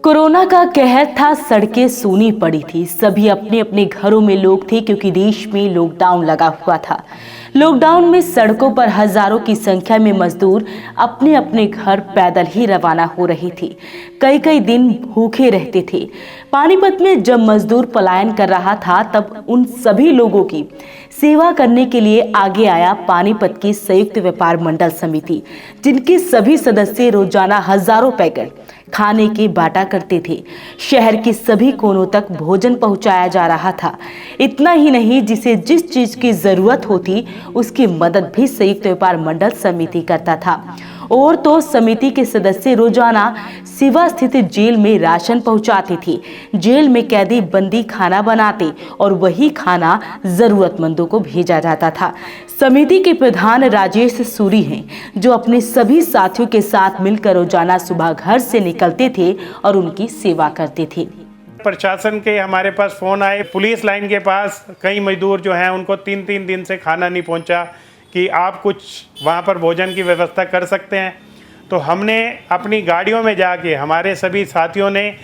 Corona का कहर था, सड़कें सूनी पड़ी थी। सभी अपने अपने घरों में लोग थे क्योंकि देश में लॉकडाउन लगा हुआ था। लॉकडाउन में सड़कों पर हजारों की संख्या में मजदूर अपने अपने घर पैदल ही रवाना हो रहे थे। कई कई दिन भूखे रहते थे। पानीपत में जब मजदूर पलायन कर रहा था तब उन सभी लोगों की सेवा करने के लिए आगे आया पानीपत की संयुक्त व्यापार मंडल समिति, जिनके सभी सदस्य रोजाना हजारों पैकेट खाने के बांटा करते थे। शहर के सभी कोनों तक भोजन पहुंचाया जा रहा था। इतना ही नहीं, जिसे जिस चीज की जरूरत होती उसकी मदद भी संयुक्त व्यापार मंडल समिति करता था। और तो समिति के सदस्य रोजाना सिवा स्थित जेल में राशन पहुंचाते थे। जेल में कैदी बंदी खाना बनाते और वही खाना जरूरतमंदों को भेजा जाता था। समिति के प्रधान राजेश सूरी हैं, जो अपने सभी साथियों के साथ मिलकर रोजाना सुबह घर से निकलते थे और उनकी सेवा करते थे। प्रशासन के हमारे पास फ़ोन आए, पुलिस लाइन के पास कई मजदूर जो हैं उनको 3-3 दिन से खाना नहीं पहुंचा कि आप कुछ वहाँ पर भोजन की व्यवस्था कर सकते हैं। तो हमने अपनी गाड़ियों में जाके, हमारे सभी साथियों ने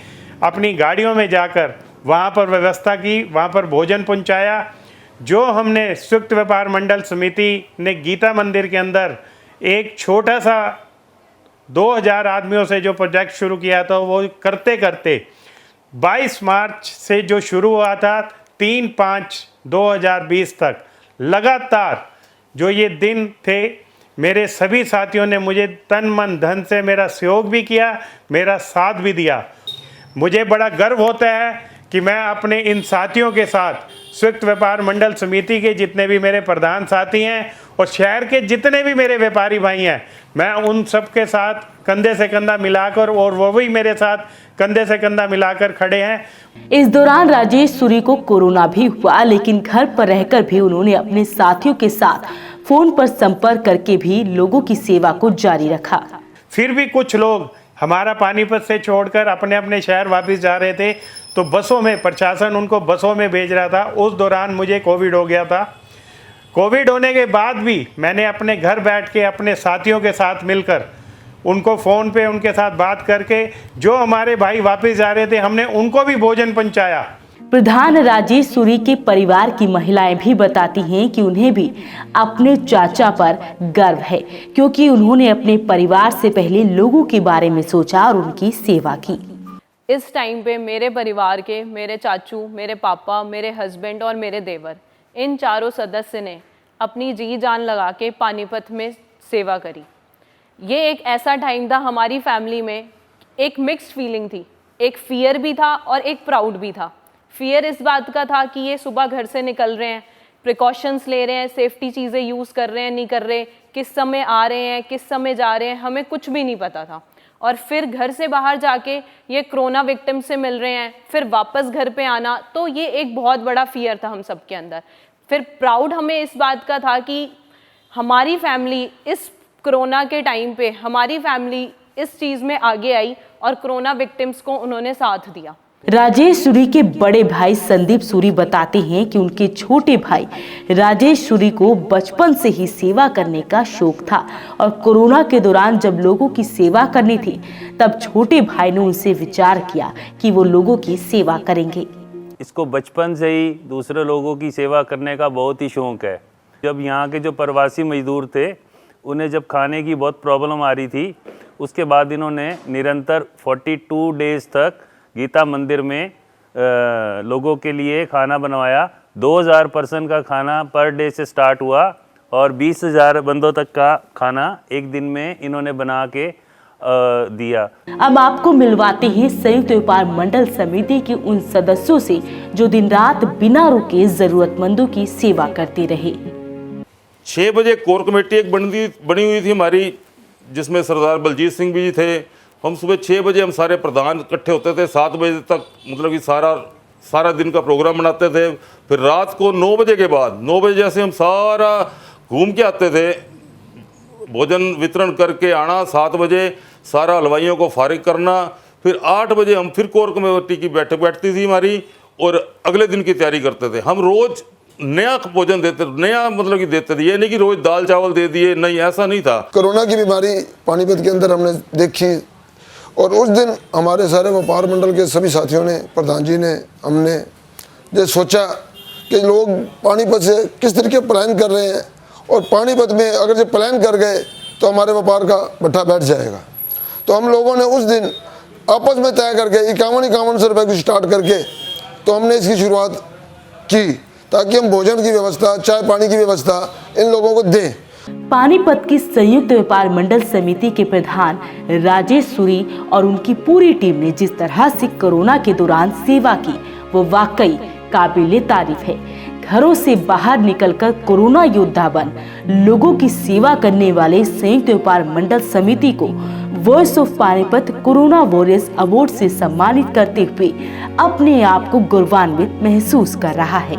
अपनी गाड़ियों में जाकर वहाँ पर व्यवस्था की, वहाँ पर भोजन पहुँचाया। जो हमने संयुक्त व्यापार मंडल समिति ने गीता मंदिर के अंदर एक छोटा सा 2000 आदमियों से जो प्रोजेक्ट शुरू किया था, वो करते करते 22 मार्च से जो शुरू हुआ था 3/5/2020 तक लगातार जो ये दिन थे, मेरे सभी साथियों ने मुझे तन मन धन से मेरा सहयोग भी किया, मेरा साथ भी दिया। मुझे बड़ा गर्व होता है कि मैं अपने इन साथियों के साथ संयुक्त व्यापार मंडल समिति के जितने भी मेरे प्रधान साथी हैं और शहर के जितने भी मेरे व्यापारी भाई हैं, मैं उन सब के साथ कंधे से कंधा मिलाकर, और वो भी मेरे साथ कंधे से कंधा मिलाकर खड़े हैं। इस दौरान राजेश सूरी को कोरोना भी हुआ, लेकिन घर पर रहकर भी उन्होंने अपने साथियों के साथ फोन पर संपर्क करके भी लोगों की सेवा को जारी रखा। फिर भी कुछ लोग हमारा पानीपत से छोड़कर अपने अपने शहर वापस जा रहे थे, तो बसों में, प्रशासन उनको बसों में भेज रहा था। उस दौरान मुझे कोविड हो गया था। कोविड होने के बाद भी मैंने अपने घर बैठ के अपने साथियों के साथ मिलकर उनको फ़ोन पे उनके साथ बात करके, जो हमारे भाई वापस जा रहे थे, हमने उनको भी भोजन पहुंचाया। प्रधान राजेश सूरी के परिवार की महिलाएं भी बताती हैं कि उन्हें भी अपने चाचा पर गर्व है, क्योंकि उन्होंने अपने परिवार से पहले लोगों के बारे में सोचा और उनकी सेवा की। इस टाइम पे मेरे परिवार के, मेरे चाचू, मेरे पापा, मेरे हस्बैंड और मेरे देवर, इन चारों सदस्य ने अपनी जी जान लगा के पानीपत में सेवा करी। ये एक ऐसा टाइम था हमारी फैमिली में, एक मिक्स्ड फीलिंग थी। एक फियर भी था और एक प्राउड भी था। फियर इस बात का था कि ये सुबह घर से निकल रहे हैं, प्रिकॉशंस ले रहे हैं, सेफ्टी चीज़ें यूज़ कर रहे हैं, नहीं कर रहे, किस समय आ रहे हैं, किस समय जा रहे हैं, हमें कुछ भी नहीं पता था। और फिर घर से बाहर जाके ये कोरोना विक्टिम से मिल रहे हैं, फिर वापस घर पे आना, तो ये एक बहुत बड़ा फियर था हम सबके अंदर। फिर प्राउड हमें इस बात का था कि हमारी फैमिली इस कोरोना के टाइम पे, हमारी फैमिली इस चीज़ में आगे आई और कोरोना विक्टिम्स को उन्होंने साथ दिया। राजेश सूरी के बड़े भाई संदीप सूरी बताते हैं कि उनके छोटे भाई राजेश सूरी को बचपन से ही सेवा करने का शौक था और कोरोना के दौरान जब लोगों की सेवा करनी थी, तब छोटे भाई ने उनसे विचार किया कि वो लोगों की सेवा करेंगे। इसको बचपन से ही दूसरे लोगों की सेवा करने का बहुत ही शौक है। जब यहाँ के जो प्रवासी मजदूर थे, उन्हें जब खाने की बहुत प्रॉब्लम आ रही थी, उसके बाद इन्होंने निरंतर 42 डेज तक गीता मंदिर में लोगों के लिए खाना बनवाया। 2000 पर्सन का खाना पर डे से स्टार्ट हुआ और 20,000 बंदों तक का खाना एक दिन में इन्होंने बना के दिया। अब आपको मिलवाते हैं संयुक्त व्यापार मंडल समिति के उन सदस्यों से जो दिन रात बिना रुके जरूरतमंदों की सेवा करते रहे। 6 बजे कोर कमेटी एक बनी हुई थी हमारी, जिसमें सरदार बलजीत सिंह भी थे। हम सुबह 6 बजे हम सारे प्रधान इकट्ठे होते थे, 7 बजे तक मतलब कि सारा दिन का प्रोग्राम बनाते थे। फिर रात को 9 बजे के बाद, 9 बजे जैसे हम सारा घूम के आते थे, भोजन वितरण करके आना। 7 बजे सारा हलवाइयों को फारिग करना। फिर 8 बजे हम फिर कोर कमेटी की बैठक बैठती थी हमारी, और अगले दिन की तैयारी करते थे। हम रोज़ नया भोजन देते, नया मतलब कि देते थे। ये नहीं कि रोज़ दाल चावल दे दिए, नहीं, ऐसा नहीं था। कोरोना की बीमारी पानीपत के अंदर हमने देखी और उस दिन हमारे सारे व्यापार मंडल के सभी साथियों ने, प्रधान जी ने, हमने ये सोचा कि लोग पानीपत से किस तरीके प्लान कर रहे हैं और पानीपत में अगर जो प्लान कर गए तो हमारे व्यापार का भट्ठा बैठ जाएगा। तो हम लोगों ने उस दिन आपस में तय करके 51-51 रुपये की स्टार्ट करके तो हमने इसकी शुरुआत की, ताकि हम भोजन की व्यवस्था, चाय पानी की व्यवस्था इन लोगों को दें। पानीपत की संयुक्त व्यापार मंडल समिति के प्रधान राजेश सूरी और उनकी पूरी टीम ने जिस तरह से कोरोना के दौरान सेवा की वो वाकई काबिले तारीफ है। घरों से बाहर निकलकर कोरोना योद्धा बन लोगों की सेवा करने वाले संयुक्त व्यापार मंडल समिति को voice of Panipat corona warriors award से सम्मानित करते हुए अपने आप को गौरवान्वित महसूस कर रहा है।